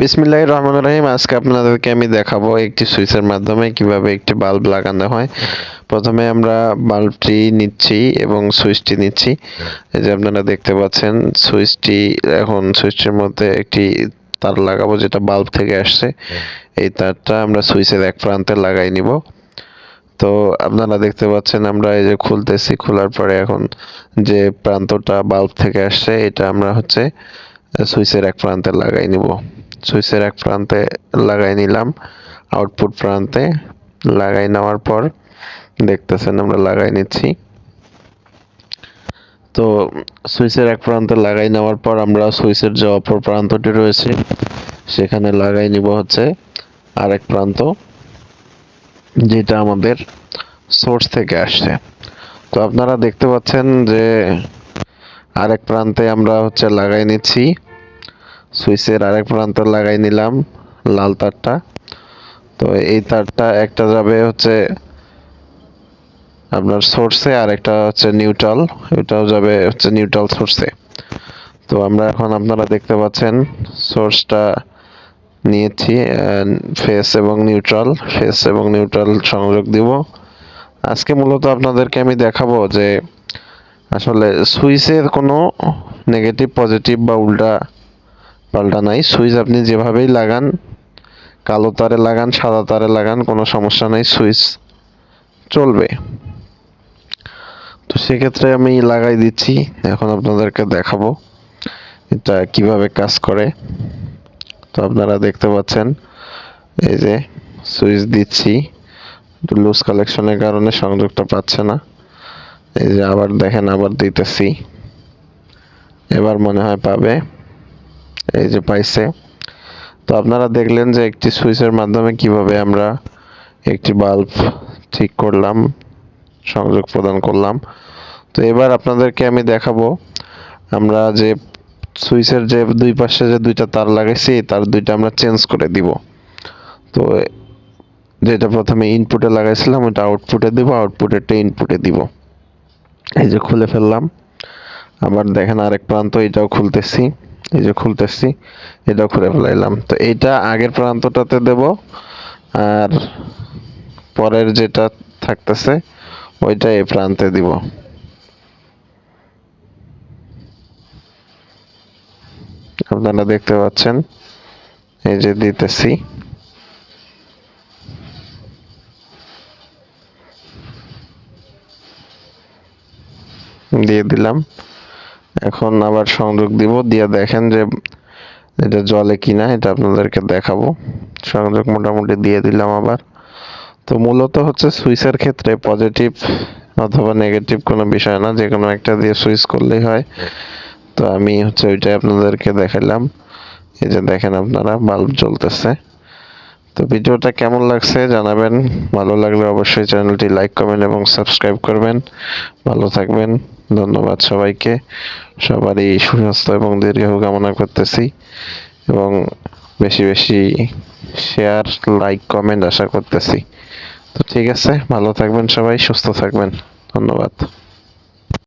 বিসমিল্লাহির রহমানির রহিম। আজকে আপনাদেরকে আমি দেখাবো একটি সুইচের মাধ্যমে কিভাবে একটি বাল্ব লাগানো হয়। প্রথমে আমরা বাল্বটি নিচ্ছি এবং সুইচটি নিচ্ছি। এই যে আপনারা দেখতে পাচ্ছেন সুইচটি, এখন সুইচের মধ্যে একটি তার লাগাবো যেটা বাল্ব থেকে আসছে। এই তারটা আমরা সুইচের এক প্রান্তে লাগাই নিব। তো আপনারা দেখতে পাচ্ছেন আমরা এই যে খুলতেছি, খোলার পরে এখন যে প্রান্তটা বাল্ব থেকে আসছে এটা আমরা সুইচের এক প্রান্তে লাগাই নিব। সুইচের এক প্রান্তে লাগাই নিলাম, আউটপুট প্রান্তে লাগাই নেওয়ার পর দেখতেছেন আমরা লাগাই নিচ্ছি। তো সুইচের এক প্রান্তে লাগাই নেওয়ার পর আমরা সুইচের যে অপর প্রান্তটি রয়েছে সেখানে লাগাই নিব আরেক প্রান্ত, যেটা আমাদের সোর্স থেকে আসছে। তো আপনারা দেখতে পাচ্ছেন যে আরেক প্রান্তে আমরা লাগাই নিচ্ছি, সুইচের আরেক প্রান্তে লাগাই নিলাম লাল তারটা। তো এই তারটা একটা যাবে আপনার সোর্সে, আর একটা নিউট্রাল, এটাও যাবে নিউট্রাল সোর্সে। তো আমরা এখন আপনারা দেখতে পাচ্ছেন সোর্সটা নিয়েছি, ফেস এবং নিউট্রাল সংযোগ দিব। আজকে মূলত আপনাদেরকে আমি দেখাবো যে আসলে সুইচের কোনো নেগেটিভ পজিটিভ বা উল্টা পাল্টা নাই। সুইচ আপনি যেভাবেই লাগান, কালো তারে লাগান, সাদা তারে লাগান, কোনো সমস্যা নাই, সুইচ চলবে। তো সেক্ষেত্রে আমি লাগাই দিচ্ছি, এখন আপনাদেরকে দেখাবো এটা কিভাবে কাজ করে। তো আপনারা দেখতে পাচ্ছেন এই যে সুইচ দিচ্ছি, লুজ কালেকশনের কারণে সংযোগটা পাচ্ছে না। এই যে আবার দেখেন, আবার দিতেছি, এবার মনে হয় পাবে। এই যে পাইছে। তো আপনারা দেখলেন যে একটি সুইচের মাধ্যমে কিভাবে আমরা একটি বাল্ব ঠিক করলাম, সংযোগ প্রদান করলাম। তো এবার আপনাদেরকে আমি দেখাবো আমরা যে সুইচের যে দুই পাশে যে দুইটা তার লাগাইছি তার দুইটা আমরা চেঞ্জ করে দিব। তো যেটা প্রথমে ইনপুটে লাগাইছিলাম ওটা আউটপুটে দিব, আউটপুটেরটা ইনপুটে দিব। এই যে খুলে ফেললাম। আবার দেখেন আরেক প্রান্ত, এটাও খুলতেছি, এই যে খুলতেছি, এটাও খুলে ফেলাইলাম। তো এইটা আগের প্রান্তটাতে দেব, আর পরের যেটা থাকতেছে ওইটা এই প্রান্তে দিব। আপনারা দেখতে পাচ্ছেন এই যে দিতেছি, দিয়ে দিলাম। এখন আবার সংযোগ দিব, দিয়ে দেখেন যে এটা জ্বলে কিনা, এটা আপনাদেরকে দেখাবো। সংযোগ মোটামুটি দিয়ে দিলাম আবার। তো মূলত সুইচের ক্ষেত্রে পজিটিভ অথবা নেগেটিভ কোনো বিষয় না, যে কোনো একটা দিয়ে সুইচ করলেই হয়। তো আমি ওইটাই আপনাদেরকে দেখালাম। এই যে দেখেন আপনারা বাল্ব জ্বলতেছে। তো ভিডিওটা কেমন লাগছে জানাবেন, ভালো লাগলে অবশ্যই চ্যানেলটি লাইক, কমেন্ট এবং সাবস্ক্রাইব করবেন। ভালো থাকবেন, ধন্যবাদ সবাইকে। সবারই সুস্বাস্থ্য এবং দীর্ঘায়ু কামনা করতেছি, এবং বেশি বেশি শেয়ার, লাইক, কমেন্ট আশা করতেছি। তো ঠিক আছে, ভালো থাকবেন সবাই, সুস্থ থাকবেন, ধন্যবাদ।